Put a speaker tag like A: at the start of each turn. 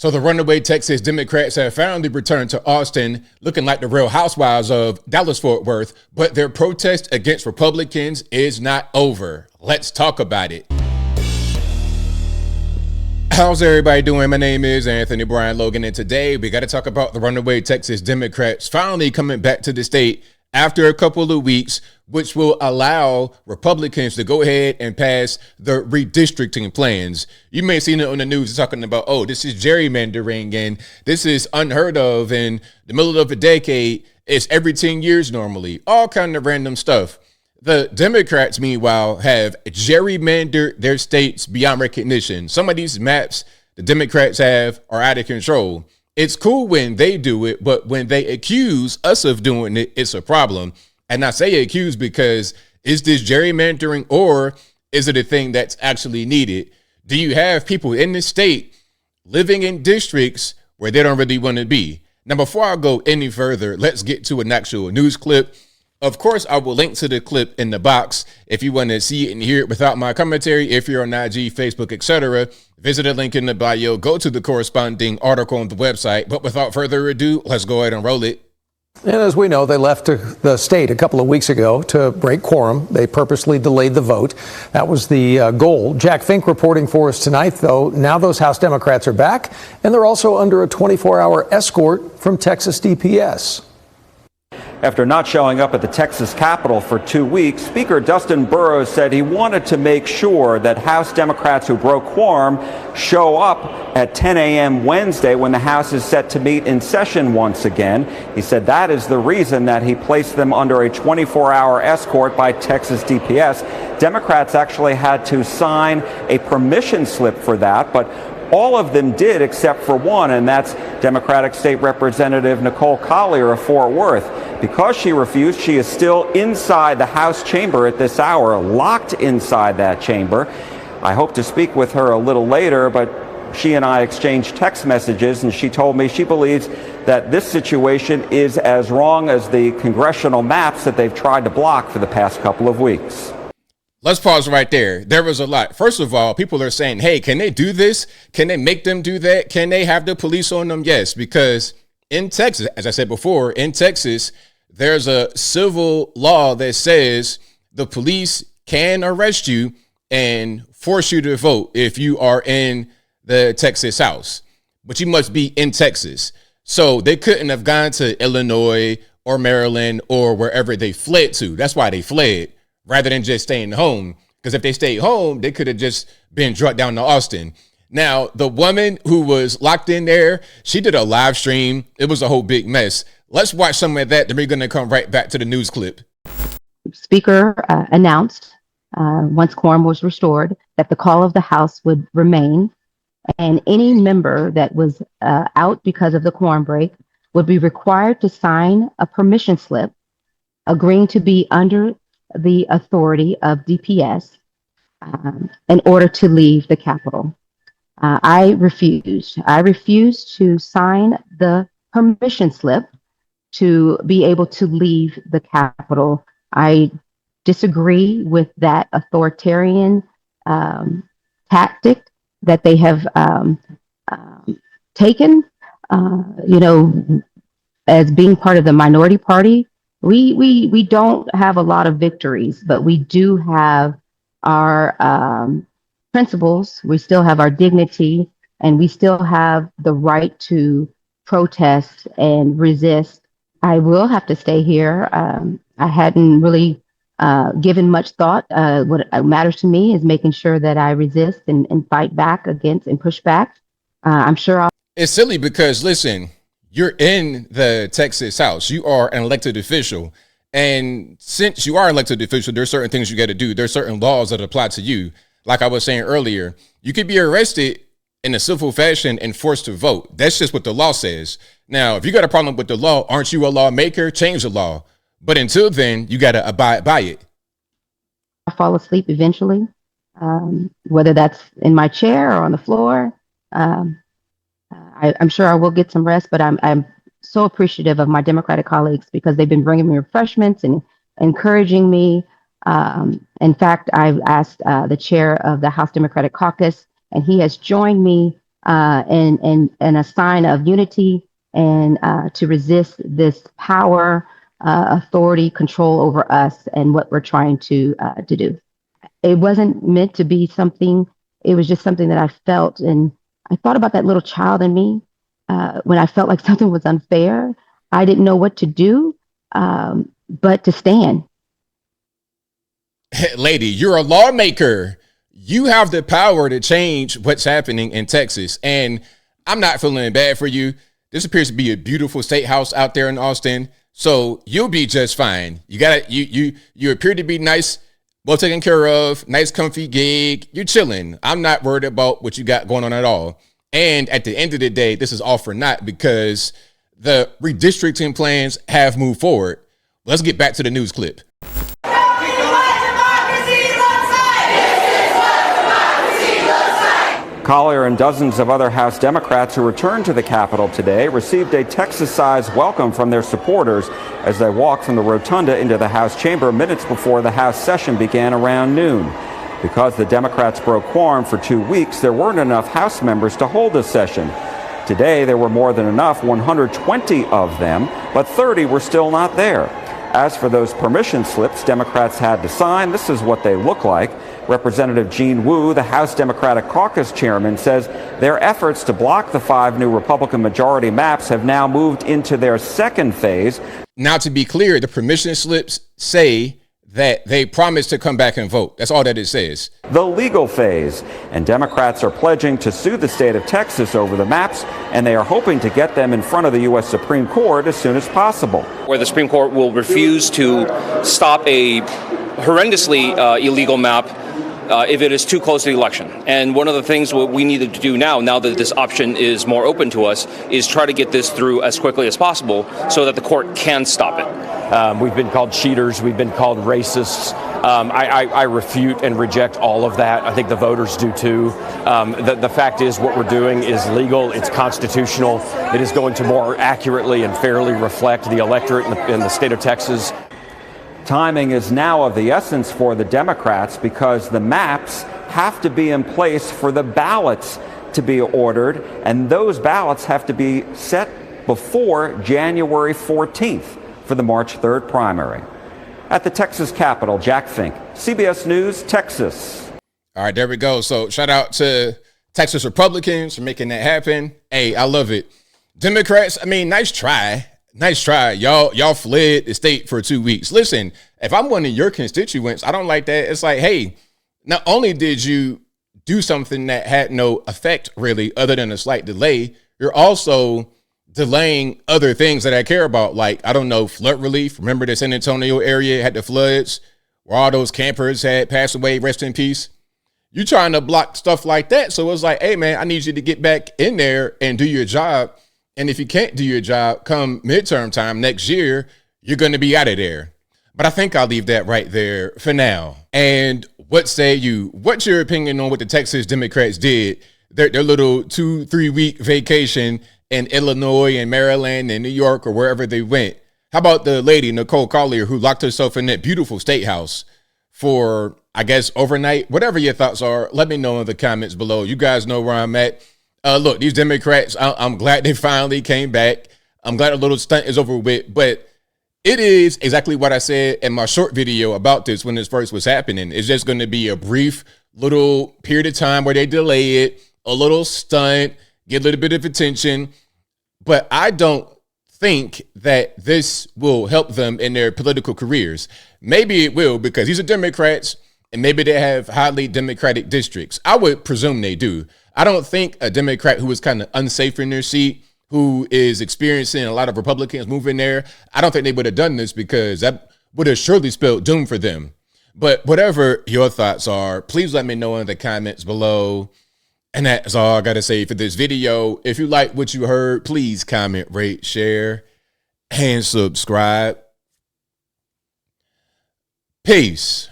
A: So the runaway Texas Democrats have finally returned to Austin, looking like the Real Housewives of Dallas-Fort Worth, but their protest against Republicans is not over. Let's talk about it. How's everybody doing? My name is Anthony Brian Logan, and today we got to talk about the runaway Texas Democrats finally coming back to the state after a couple of weeks, which will allow Republicans to go ahead and pass the redistricting plans. You may have seen it on the news talking about, oh, this is gerrymandering and this is unheard of in the middle of a decade. It's every 10 years normally, all kind of random stuff. The Democrats, meanwhile, have gerrymandered their states beyond recognition. Some of these maps the Democrats have are out of control. It's cool when they do it, but when they accuse us of doing it, it's a problem. And I say accuse because is this gerrymandering or is it a thing that's actually needed? Do you have people in the state living in districts where they don't really want to be? Now, before I go any further, let's get to an actual news clip. Of course, I will link to the clip in the box if you want to see it and hear it without my commentary. If you're on IG, Facebook, etc., visit the link in the bio, go to the corresponding article on the website. But without further ado, let's go ahead and roll it.
B: And as we know, they left the state a couple of weeks ago to break quorum. They purposely delayed the vote. That was the goal. Jack Fink reporting for us tonight, though. Now those House Democrats are back, and they're also under a 24-hour escort from Texas DPS.
C: After not showing up at the Texas Capitol for 2 weeks, Speaker Dustin Burrows said he wanted to make sure that House Democrats who broke quorum show up at 10 a.m. Wednesday when the House is set to meet in session once again. He said that is the reason that he placed them under a 24-hour escort by Texas DPS. Democrats actually had to sign a permission slip for that, but all of them did except for one, and that's Democratic State Representative Nicole Collier of Fort Worth. Because she refused, she is still inside the House chamber at this hour, locked inside that chamber. I hope to speak with her a little later, but she and I exchanged text messages, and she told me she believes that this situation is as wrong as the congressional maps that they've tried to block for the past couple of weeks.
A: Let's pause right there. There was a lot. First of all, people are saying, hey, can they do this? Can they make them do that? Can they have the police on them? Yes, because in Texas, as I said before, in Texas, there's a civil law that says the police can arrest you and force you to vote if you are in the Texas House, but you must be in Texas. So they couldn't have gone to Illinois or Maryland or wherever they fled to. That's why they fled, rather than just staying home. Because if they stayed home, they could have just been brought down to Austin. Now, the woman who was locked in there, she did a live stream. It was a whole big mess. Let's watch some of that. Then we're going to come right back to the news clip.
D: Speaker announced, once quorum was restored, that the call of the House would remain, and any member that was out because of the quorum break would be required to sign a permission slip agreeing to be under the authority of DPS in order to leave the Capitol. I refused. I refused to sign the permission slip to be able to leave the Capitol. I disagree with that authoritarian tactic that they have taken. As being part of the minority party, we don't have a lot of victories, but we do have our principles. We still have our dignity, and we still have the right to protest and resist. I will have to stay here. I hadn't really given much thought. What matters to me is making sure that I resist and fight back against and push back. I'm sure I'll.
A: It's silly because, listen, you're in the Texas House. You are an elected official. And since you are an elected official, there's certain things you got to do. There's certain laws that apply to you. Like I was saying earlier, you could be arrested in a civil fashion and forced to vote. That's just what the law says. Now, if you got a problem with the law, aren't you a lawmaker? Change the law. But until then, you got to abide by it.
D: I fall asleep eventually, whether that's in my chair or on the floor. I'm sure I will get some rest, but I'm so appreciative of my Democratic colleagues because they've been bringing me refreshments and encouraging me. In fact, I've asked the chair of the House Democratic Caucus, and he has joined me and a sign of unity and to resist this power, authority, control over us and what we're trying to do. It wasn't meant to be something. It was just something that I felt, and I thought about that little child in me when I felt like something was unfair. I didn't know what to do, but to stand.
A: Lady, you're a lawmaker. You have the power to change what's happening in Texas. And I'm not feeling bad for you. This appears to be a beautiful state house out there in Austin. So you'll be just fine. You appear to be nice, well taken care of, nice, comfy gig. You're chilling. I'm not worried about what you got going on at all. And at the end of the day, this is all for naught because the redistricting plans have moved forward. Let's get back to the news clip.
C: Collier and dozens of other House Democrats who returned to the Capitol today received a Texas-sized welcome from their supporters as they walked from the rotunda into the House chamber minutes before the House session began around noon. Because the Democrats broke quorum for 2 weeks, there weren't enough House members to hold a session. Today, there were more than enough, 120 of them, but 30 were still not there. As for those permission slips Democrats had to sign, this is what they look like. Representative Gene Wu, the House Democratic Caucus chairman, says their efforts to block the 5 new Republican majority maps have now moved into their second phase.
A: Now, to be clear, the permission slips say that they promised to come back and vote. That's all that it says.
C: The legal phase. And Democrats are pledging to sue the state of Texas over the maps, and they are hoping to get them in front of the U.S. Supreme Court as soon as possible.
E: Where the Supreme Court will refuse to stop a horrendously illegal map if it is too close to the election. And one of the things what we needed to do now that this option is more open to us, is try to get this through as quickly as possible so that the court can stop it.
F: We've been called cheaters. We've been called racists. I refute and reject all of that. I think the voters do too. The fact is what we're doing is legal. It's constitutional. It is going to more accurately and fairly reflect the electorate in the state of Texas.
C: Timing is now of the essence for the Democrats because the maps have to be in place for the ballots to be ordered, and those ballots have to be set before January 14th for the March 3rd primary. At the Texas Capitol, Jack Fink, CBS News, Texas.
A: All right, there we go. So shout out to Texas Republicans for making that happen. Hey, I love it. Democrats, I mean, nice try. Nice try. Y'all fled the state for 2 weeks. Listen, if I'm one of your constituents, I don't like that. It's like, hey, not only did you do something that had no effect really other than a slight delay, you're also delaying other things that I care about. Like, I don't know, flood relief. Remember the San Antonio area had the floods where all those campers had passed away, rest in peace. You're trying to block stuff like that. So it's like, hey, man, I need you to get back in there and do your job. And if you can't do your job come midterm time next year, you're going to be out of there. But I think I'll leave that right there for now. And what say you? What's your opinion on what the Texas Democrats did? Their little 2-3 week vacation in Illinois and Maryland and New York or wherever they went. How about the lady, Nicole Collier, who locked herself in that beautiful state house for, I guess, overnight? Whatever your thoughts are, let me know in the comments below. You guys know where I'm at. Look, these Democrats, I'm glad they finally came back. I'm glad a little stunt is over with, but it is exactly what I said in my short video about this when this first was happening. It's just going to be a brief little period of time where they delay it, a little stunt, get a little bit of attention. But I don't think that this will help them in their political careers. Maybe it will because these are Democrats and maybe they have highly Democratic districts. I would presume they do. I don't think a Democrat who is kind of unsafe in their seat, who is experiencing a lot of Republicans moving there, I don't think they would have done this because that would have surely spelled doom for them. But whatever your thoughts are, please let me know in the comments below. And that's all I got to say for this video. If you like what you heard, please comment, rate, share, and subscribe. Peace.